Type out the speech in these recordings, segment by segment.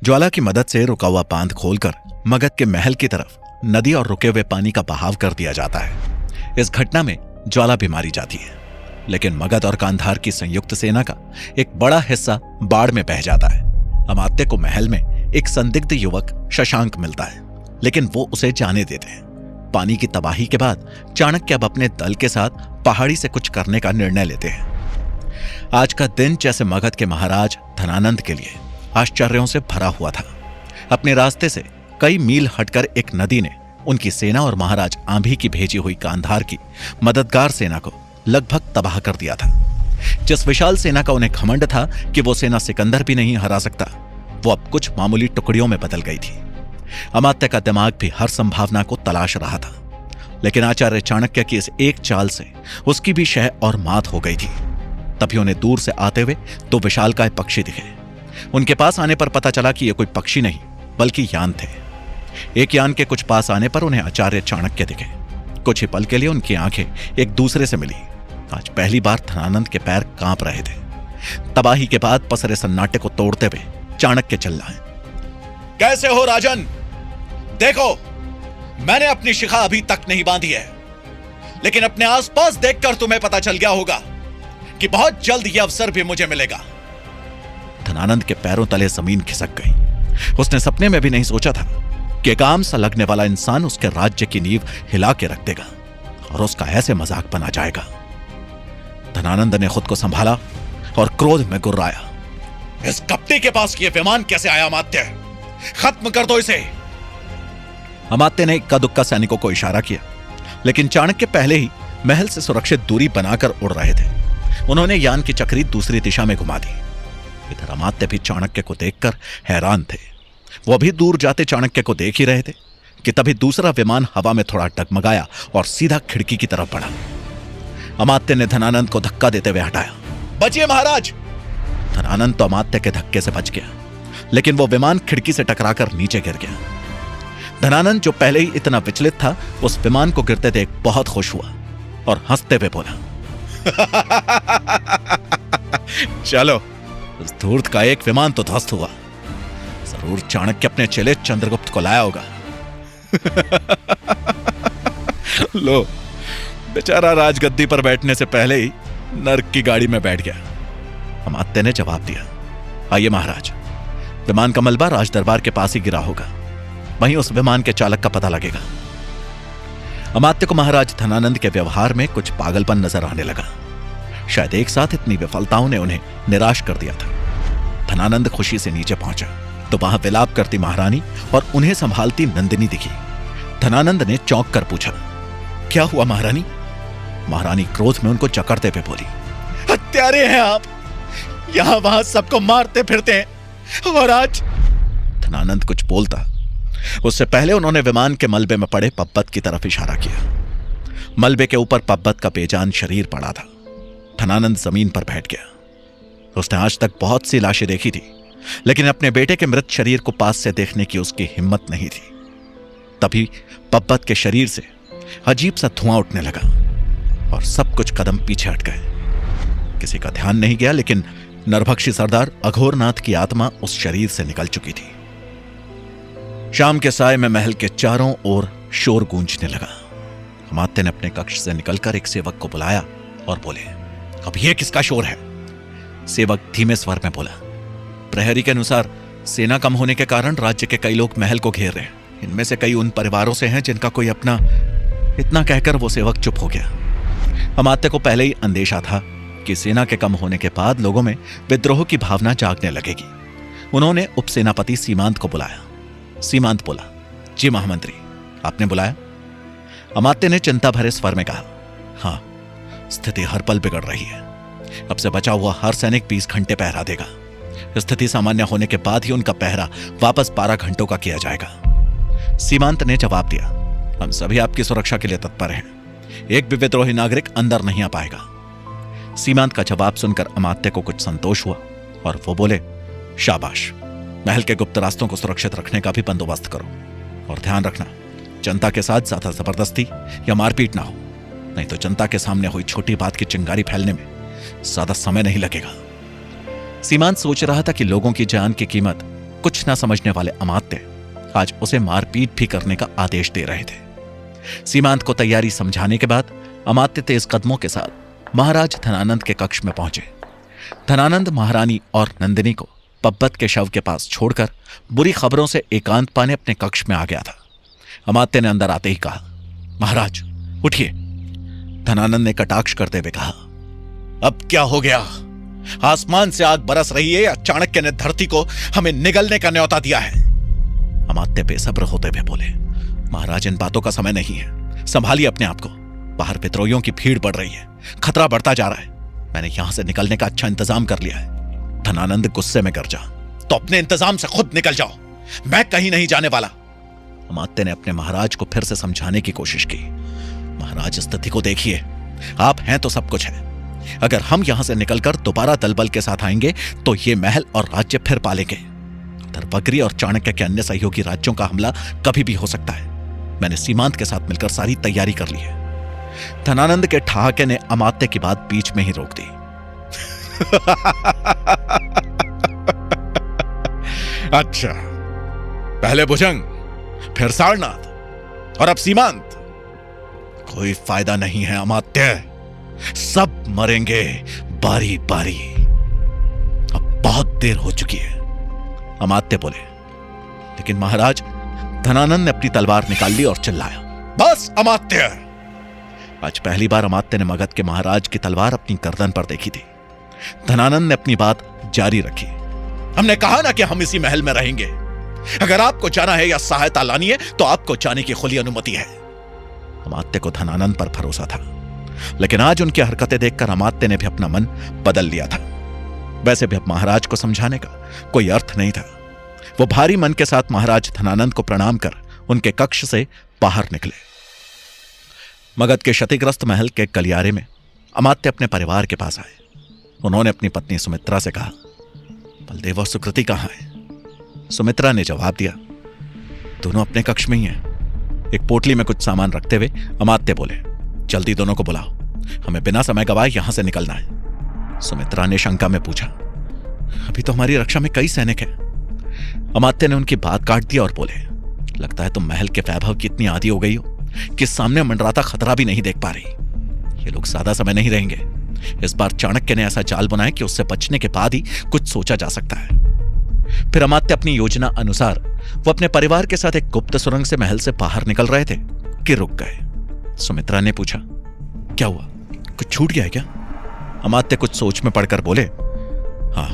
ज्वाला की मदद से रुका हुआ बांध खोलकर मगध के महल की तरफ नदी और रुके हुए पानी का बहाव कर दिया जाता है। इस घटना में ज्वाला भी मारी जाती है, लेकिन मगध और गांधार की संयुक्त सेना का एक बड़ा हिस्सा बाढ़ में बह जाता है। अमात्य को महल में एक संदिग्ध युवक शशांक मिलता है, लेकिन वो उसे जाने देते हैं। पानी की तबाही के बाद चाणक्य अब अपने दल के साथ पहाड़ी से कुछ करने का निर्णय लेते हैं। आज का दिन जैसे मगध के महाराज धनानंद के लिए आश्चर्यों से भरा हुआ था। अपने रास्ते से कई मील हटकर एक नदी ने उनकी सेना और महाराज आंभी की भेजी हुई गांधार की मददगार सेना को लगभग तबाह कर दिया था। जिस विशाल सेना का उन्हें घमंड था कि वो सेना सिकंदर भी नहीं हरा सकता, वो अब कुछ मामूली टुकड़ियों में बदल गई थी। अमात्य का दिमाग भी हर संभावना को तलाश रहा था, लेकिन आचार्य चाणक्य की इस एक चाल से उसकी भी शह और मात हो गई थी। तभी उन्हें दूर से आते हुए दो विशालकाय पक्षी दिखे। उनके पास आने पर पता चला कि ये कोई पक्षी नहीं बल्कि यान थे। एक यान के कुछ पास आने पर उन्हें आचार्य चाणक्य दिखे। कुछ ही पल के लिए उनकी आंखें एक दूसरे से मिली। आज पहली बार धनानंद के पैर कांप रहे थे। तबाही के बाद पसरे सन्नाटे को तोड़ते हुए चाणक्य चिल्लाए, कैसे हो राजन? देखो, मैंने अपनी शिखा अभी तक नहीं बांधी है, लेकिन अपने आसपास देखकर तुम्हें पता चल गया होगा कि बहुत जल्द यह अवसर भी मुझे मिलेगा। धनानंद के पैरों तले जमीन खिसक गई। उसने सपने में भी नहीं सोचा था कि काम सा लगने वाला इंसान उसके राज्य की नींव हिला के रख देगा और उसका ऐसे मजाक बना जाएगा। धनानंद ने खुद को संभाला और क्रोध में गुर्राया, इस कपटी के पास यह विमान कैसे आया? अमात्य, खत्म कर दो इसे। अमात्य ने इक्का दुक्का सैनिकों को इशारा किया, लेकिन चाणक्य पहले ही महल से सुरक्षित दूरी बनाकर उड़ रहे थे। उन्होंने यान की चक्री दूसरी दिशा में घुमा दी। इधर अमात्य भी चाणक्य को देखकर हैरान थे। वो अभी दूर जाते चाणक्य को देख ही रहे थे कि तभी दूसरा विमान हवा में थोड़ा डगमगाया और सीधा खिड़की की तरफ बढ़ा। अमात्य ने धनानंद को धक्का देते हुए हटाया। बचिए महाराज! धनानंद तो अमात्य के धक्के से बच गया, लेकिन वो विमान खिड़की से टकराकर नीचे गिर गया। धनानंद, जो पहले ही इतना विचलित था, उस विमान को गिरते देख बहुत खुश हुआ और हंसते हुए बोला, चलो, उस धूर्त का एक विमान तो ध्वस्त हुआ। जरूर चाणक्य अपने चेले चंद्रगुप्त को लाया होगा। लो, बेचारा राजगद्दी पर बैठने से पहले ही नर्क की गाड़ी में बैठ गया। अमात्य ने जवाब दिया, आइए महाराज, विमान का मलबा राजदरबार के पास ही गिरा होगा, वहीं उस विमान के चालक का पता लगेगा। अमात्य को महाराज धनानंद के व्यवहार में कुछ पागलपन नजर आने लगा। शायद एक साथ इतनी विफलताओं ने उन्हें निराश कर दिया था। धनानंद खुशी से नीचे पहुंचा तो वहां विलाप करती महारानी और उन्हें संभालती नंदिनी दिखी। धनानंद ने चौंक कर पूछा, क्या हुआ महारानी? महारानी क्रोध में उनको जकड़ते हुए बोली, हत्यारे हैं आप, यहां वहां सबको मारते फिरते हैं, और आज। धनानंद कुछ बोलता, उससे पहले उन्होंने विमान के मलबे में पड़े पब्बत की तरफ इशारा किया। मलबे के ऊपर पब्बत का बेजान शरीर पड़ा था। धनानंद जमीन पर बैठ गया। उसने आज तक बहुत सी लाशें देखी थी, लेकिन अपने बेटे के मृत शरीर को पास से देखने की उसकी हिम्मत नहीं थी। तभी पब्बत के शरीर से अजीब सा धुआं उठने लगा और सब कुछ कदम पीछे हट गए। किसी का ध्यान नहीं गया, लेकिन नरभक्षी सरदार अघोरनाथ की आत्मा उस शरीर से निकल चुकी थी। शाम के साय में महल के चारों ओर शोर गूंजने लगा। अमात्य ने अपने कक्ष से निकलकर एक सेवक को बुलाया और बोले, अब यह किसका शोर है? सेवक धीमे स्वर में बोला, प्रहरी के अनुसार सेना कम होने के कारण राज्य के कई लोग महल को घेर रहे हैं। इनमें से कई उन परिवारों से हैं जिनका कोई अपना। इतना कहकर वो सेवक चुप हो गया। अमात्य को पहले ही अंदेशा था कि सेना के कम होने के बाद लोगों में विद्रोह की भावना जागने लगेगी। उन्होंने उपसेनापति सीमांत को बुलाया। सीमांत बोला, जी महामंत्री, आपने बुलाया? अमात्य ने चिंता भरे स्वर में कहा, हाँ, स्थिति हर पल बिगड़ रही है। अब से बचा हुआ हर सैनिक 20 घंटे पहरा देगा। स्थिति सामान्य होने के बाद ही उनका पहरा वापस 12 घंटों का किया जाएगा। सीमांत ने जवाब दिया, हम सभी आपकी सुरक्षा के लिए तत्पर हैं। एक भी विद्रोही नागरिक अंदर नहीं आ पाएगा। सीमांत का जवाब सुनकर अमात्य को कुछ संतोष हुआ और वो बोले, शाबाश, महल के गुप्त रास्तों को सुरक्षित रखने का भी बंदोबस्त करो, और ध्यान रखना जनता के साथ ज्यादा जबरदस्ती या मारपीट ना हो, नहीं तो जनता के सामने हुई छोटी बात की चिंगारी फैलने में ज्यादा समय नहीं लगेगा। सीमांत सोच रहा था कि लोगों की जान की कीमत कुछ ना समझने वाले अमात्य आज उसे मारपीट भी करने का आदेश दे रहे थे। सीमांत को तैयारी समझाने के बाद अमात्य तेज कदमों के साथ महाराज धनानंद के कक्ष में पहुंचे। धनानंद महारानी और नंदिनी को पब्बत के शव के पास छोड़कर बुरी खबरों से एकांत पाने अपने कक्ष में आ गया था। अमात्य ने अंदर आते ही कहा, महाराज उठिए। धनानंद ने कटाक्ष करते हुए कहा, अब क्या हो गया? आसमान से आग बरस रही है या चाणक्य ने धरती को हमें निगलने का न्योता दिया है? अमात्य बेसब्र होते हुए बोले, महाराज इन बातों का समय नहीं है, संभालिए अपने आप को। बाहर विद्रोहियों की भीड़ बढ़ रही है, खतरा बढ़ता जा रहा है। मैंने यहां से निकलने का अच्छा इंतजाम कर लिया है। धनानंद गुस्से में गरजा, तो अपने इंतजाम से खुद निकल जाओ, मैं कहीं नहीं जाने वाला। अमात्य ने अपने महाराज को फिर से समझाने की कोशिश की। महाराज स्थिति को देखिए, आप हैं तो सब कुछ है। अगर हम यहां से निकलकर दोबारा दलबल के साथ आएंगे तो ये महल और राज्य फिर पालेंगे। उधर बगरी और चाणक्य के अन्य सहयोगी राज्यों का हमला कभी भी हो सकता है। मैंने सीमांत के साथ मिलकर सारी तैयारी कर ली है। धनानंद के ठहाके ने अमात्य की बात बीच में ही रोक दी। अच्छा, पहले भुजंग, फिर सारनाथ और अब सीमांत। कोई फायदा नहीं है अमात्य, सब मरेंगे बारी बारी। अब बहुत देर हो चुकी है, अमात्य बोले। लेकिन महाराज, धनानंद ने अपनी तलवार निकाल ली और चिल्लाया, बस अमात्य। आज पहली बार अमात्य ने मगध के महाराज की तलवार अपनी गर्दन पर देखी थी। धनानंद ने अपनी बात जारी रखी, हमने कहा ना कि हम इसी महल में रहेंगे। अगर आपको जाना है या सहायता लानी है तो आपको जाने की खुली अनुमति है। अमात्य को धनानंद पर भरोसा था, लेकिन आज उनकी हरकतें देखकर अमात्य ने भी अपना मन बदल लिया था। वैसे भी अब महाराज को समझाने का कोई अर्थ नहीं था। वो भारी मन के साथ महाराज धनानंद को प्रणाम कर उनके कक्ष से बाहर निकले। मगध के क्षतिग्रस्त महल के गलियारे में अमात्य अपने परिवार के पास आए। उन्होंने अपनी पत्नी सुमित्रा से कहा, बलदेव और सुकृति कहां है? सुमित्रा ने जवाब दिया, दोनों अपने कक्ष में ही हैं। एक पोटली में कुछ सामान रखते हुए अमात्य बोले, जल्दी दोनों को बुलाओ, हमें बिना समय गवाए यहां से निकलना है। सुमित्रा ने शंका में पूछा, अभी तो हमारी रक्षा में कई सैनिक हैं। अमात्य ने उनकी बात काट दी और बोले, लगता है तुम महल के वैभव की इतनी आदी हो गई हो कि सामने मंडराता खतरा भी नहीं देख पा रही। ये लोग ज्यादा समय नहीं रहेंगे। इस बार चाणक्य ने ऐसा चाल बनाया कि उससे बचने के बाद ही कुछ सोचा जा सकता है। फिर अमात्य अपनी योजना अनुसार वो अपने परिवार के साथ एक गुप्त सुरंग से महल से बाहर निकल रहे थे कि रुक गए। सुमित्रा ने पूछा, क्या हुआ, कुछ छूट गया है क्या? अमात्य कुछ सोच में पड़कर बोले, हाँ,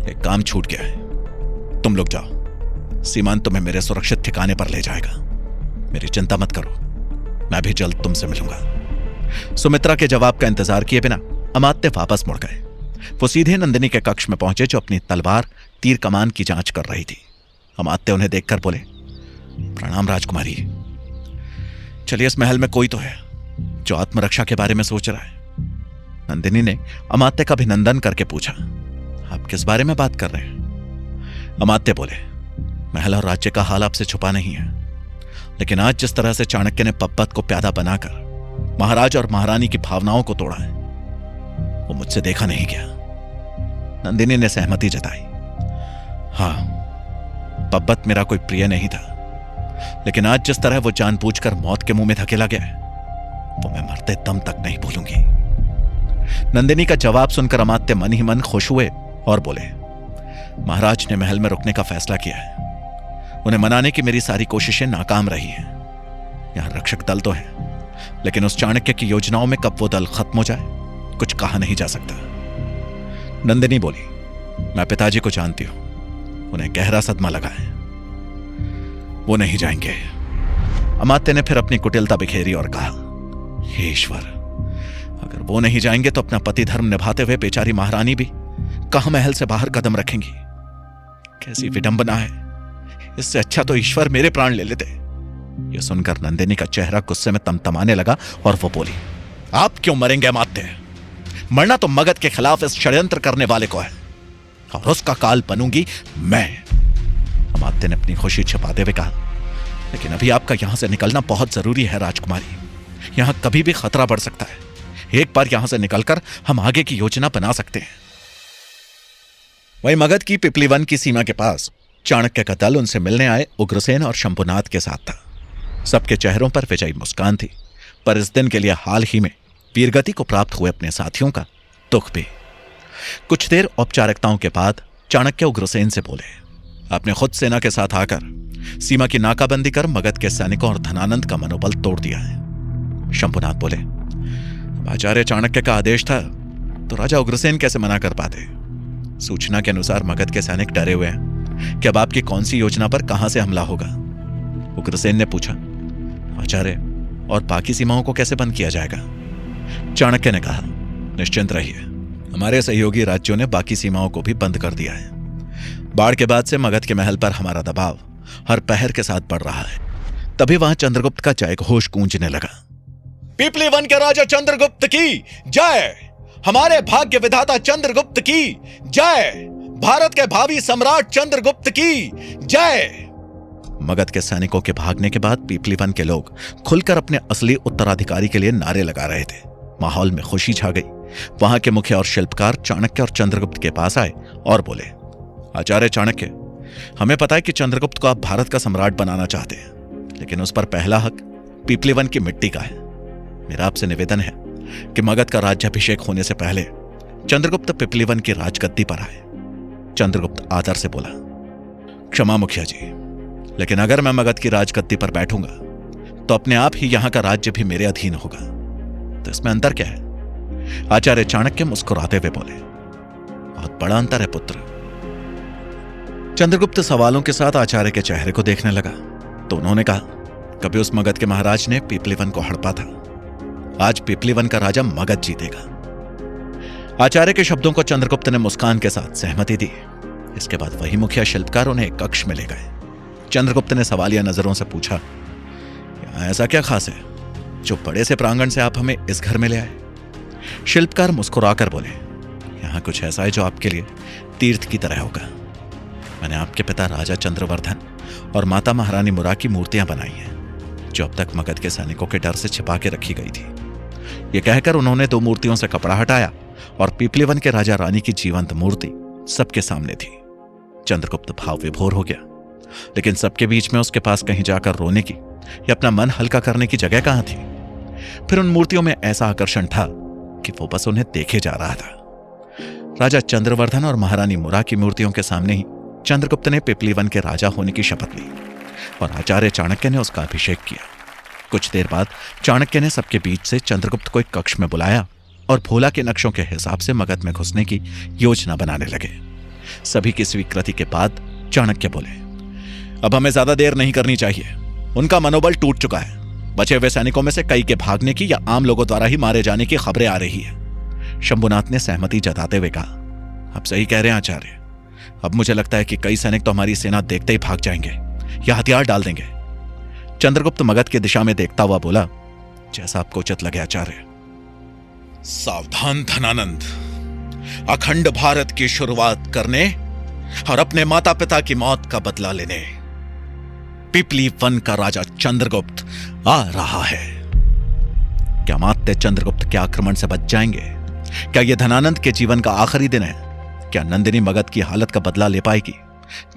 एक काम छूट गया है। तुम लोग जाओ, सीमांत तुम्हें मेरे सुरक्षित ठिकाने पर ले जाएगा। मेरी चिंता मत करो, मैं भी जल्द तुमसे मिलूंगा। सुमित्रा के जवाब का इंतजार किए बिना अमात्य वापस मुड़ गए। वो सीधे नंदिनी के कक्ष में पहुंचे जो अपनी तलवार तीर कमान की जांच कर रही थी। अमात्य उन्हें देखकर बोले, प्रणाम राजकुमारी। चलिए, इस महल में कोई तो है जो आत्मरक्षा के बारे में सोच रहा है। नंदिनी ने अमात्य का अभिनंदन करके पूछा, आप किस बारे में बात कर रहे हैं? अमात्य बोले, महल और राज्य का हाल आपसे छुपा नहीं है, लेकिन आज जिस तरह से चाणक्य ने पब्बत को प्यादा बनाकर महाराज और महारानी की भावनाओं को तोड़ा है, वो मुझसे देखा नहीं गया। नंदिनी ने सहमति जताई, हाँ, पब्बत मेरा कोई प्रिय नहीं था, लेकिन आज जिस तरह वो जानबूझकर मौत के मुंह में धकेला गया है, वो मैं मरते दम तक नहीं भूलूंगी। नंदिनी का जवाब सुनकर अमात्य मन ही मन खुश हुए और बोले, महाराज ने महल में रुकने का फैसला किया है। उन्हें मनाने की मेरी सारी कोशिशें नाकाम रही हैं। यहां रक्षक दल तो है, लेकिन उस चाणक्य की योजनाओं में कब वो दल खत्म हो जाए, कुछ कहा नहीं जा सकता। नंदिनी बोली, मैं पिताजी को जानती हूं, उन्हें गहरा सदमा लगा है, वो नहीं जाएंगे। अमात्य ने फिर अपनी कुटिलता बिखेरी और कहा, हे ईश्वर, अगर वो नहीं जाएंगे तो अपना पति धर्म निभाते हुए बेचारी महारानी भी कहां महल से बाहर कदम रखेंगी। कैसी विडंबना है, इससे अच्छा तो ईश्वर मेरे प्राण ले लेते। यह सुनकर नंदिनी का चेहरा गुस्से में तमतमाने लगा और वो बोली, आप क्यों मरेंगे अमात्य? मरना तो मगध के खिलाफ इस षड्यंत्र करने वाले को है, और उसका काल बनूंगी मैं। अमात्य ने अपनी खुशी छिपाते हुए कहा, लेकिन अभी आपका यहां से निकलना बहुत जरूरी है राजकुमारी। यहां कभी भी खतरा बढ़ सकता है। एक बार यहां से निकलकर हम आगे की योजना बना सकते हैं। वहीं मगध की पिपलीवन की सीमा के पास चाणक्य का दल उनसे मिलने आए उग्रसेन और शंभुनाथ के साथ था। सबके चेहरों पर विजयी मुस्कान थी, पर इस दिन के लिए हाल ही में वीरगति को प्राप्त हुए अपने साथियों का दुख भी। कुछ देर औपचारिकताओं के बाद चाणक्य उग्रसेन से बोले, आपने खुद सेना के साथ आकर सीमा की नाकाबंदी कर मगध के सैनिकों और धनानंद का मनोबल तोड़ दिया है। शंभुनाथ बोले, आचार्य चाणक्य का आदेश था तो राजा उग्रसेन कैसे मना कर पाते? सूचना के अनुसार मगध के सैनिक डरे हुए हैं कि अब आपकी कौन सी योजना पर कहां से हमला होगा। उग्रसेन ने पूछा, आचार्य, और बाकी सीमाओं को कैसे बंद किया जाएगा? चाणक्य ने कहा, निश्चिंत रहिए, हमारे सहयोगी राज्यों ने बाकी सीमाओं को भी बंद कर दिया है। बाढ़ के बाद से मगध के महल पर हमारा दबाव हर पहर के साथ बढ़ रहा है। तभी वहां चंद्रगुप्त का जयघोष गूंजने लगा। पीपली वन के राजा चंद्रगुप्त की जय, हमारे भाग्य विधाता चंद्रगुप्त की जय, भारत के भावी सम्राट चंद्रगुप्त की जय। मगध के सैनिकों के भागने के बाद पीपली वन के लोग खुलकर अपने असली उत्तराधिकारी के लिए नारे लगा रहे थे। माहौल में खुशी छा गई। वहां के मुखिया और शिल्पकार चाणक्य और चंद्रगुप्त के पास आए और बोले, आचार्य चाणक्य, हमें पता है कि चंद्रगुप्त को आप भारत का सम्राट बनाना चाहते हैं, लेकिन उस पर पहला हक पीपली वन की मिट्टी का है। मेरा आपसे निवेदन है कि मगध का राज्याभिषेक होने से पहले चंद्रगुप्त पीपली वन की राजगद्दी पर आए। चंद्रगुप्त आदर से बोला, क्षमा मुखिया जी, लेकिन अगर मैं मगध की राजगद्दी पर बैठूंगा तो अपने आप ही यहां का राज्य भी मेरे अधीन होगा। तो इसमें अंतर क्या है? आचार्य चाणक्य मुस्कुराते हुए बोले, बहुत बड़ा अंतर है पुत्र। चंद्रगुप्त सवालों के साथ आचार्य के चेहरे को देखने लगा तो उन्होंने कहा, कभी उस मगध के महाराज ने पीपली वन को हड़पा था, आज पीपली वन का राजा मगध जीतेगा। आचार्य के शब्दों को चंद्रगुप्त ने मुस्कान के साथ सहमति दी। इसके बाद वही मुखिया शिल्पकार उन्हें एक कक्ष में ले गए। चंद्रगुप्त ने सवालिया नजरों से पूछा, यहां ऐसा क्या खास है जो बड़े से प्रांगण से आप हमें इस घर में ले आए? शिल्पकार मुस्कुराकर बोले, यहां कुछ ऐसा है जो आपके लिए तीर्थ की तरह होगा। मैंने आपके पिता राजा चंद्रवर्धन और माता महारानी मुरा की मूर्तियां बनाई हैं, जो अब तक मगध के सैनिकों के डर से छिपा के रखी गई थी। यह कहकर उन्होंने दो मूर्तियों से कपड़ा हटाया और पीपली वन के राजा रानी की जीवंत मूर्ति सबके सामने थी। चंद्रगुप्त भाव विभोर हो गया, लेकिन सबके बीच में उसके पास कहीं जाकर रोने की या अपना मन हल्का करने की जगह कहां थी। फिर उन मूर्तियों में ऐसा आकर्षण था कि वो बस उन्हें देखे जा रहा था। राजा चंद्रवर्धन और महारानी मुरा की मूर्तियों के सामने ही चंद्रगुप्त ने पीपली वन के राजा होने की शपथ ली और आचार्य चाणक्य ने उसका अभिषेक किया। कुछ देर बाद चाणक्य ने सबके बीच से चंद्रगुप्त को एक कक्ष में बुलाया और भोला के नक्शों के हिसाब से मगध में घुसने की योजना बनाने लगे। सभी की स्वीकृति के बाद चाणक्य बोले, अब हमें ज्यादा देर नहीं करनी चाहिए। उनका मनोबल टूट चुका है। बचे हुए सैनिकों में से कई के भागने की या आम लोगों द्वारा ही मारे जाने की खबरें आ रही है। शंभुनाथ ने सहमति जताते हुए कहा, आप सही कह रहे हैं आचार्य। अब मुझे लगता है कि कई सैनिक तो हमारी सेना देखते ही भाग जाएंगे या हथियार डाल देंगे। चंद्रगुप्त मगध की दिशा में देखता हुआ बोला, जैसा आपको उचित लगे आचार्य। सावधान धनानंद, अखंड भारत की शुरुआत करने और अपने माता पिता की मौत का बदला लेने पीपली वन का राजा चंद्रगुप्त आ रहा है। क्या मात्य चंद्रगुप्त के आक्रमण से बच जाएंगे? क्या यह धनानंद के जीवन का आखिरी दिन है? क्या नंदिनी मगध की हालत का बदला ले पाएगी?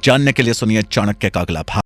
जानने के लिए सुनिए चाणक्य का अगला भाग।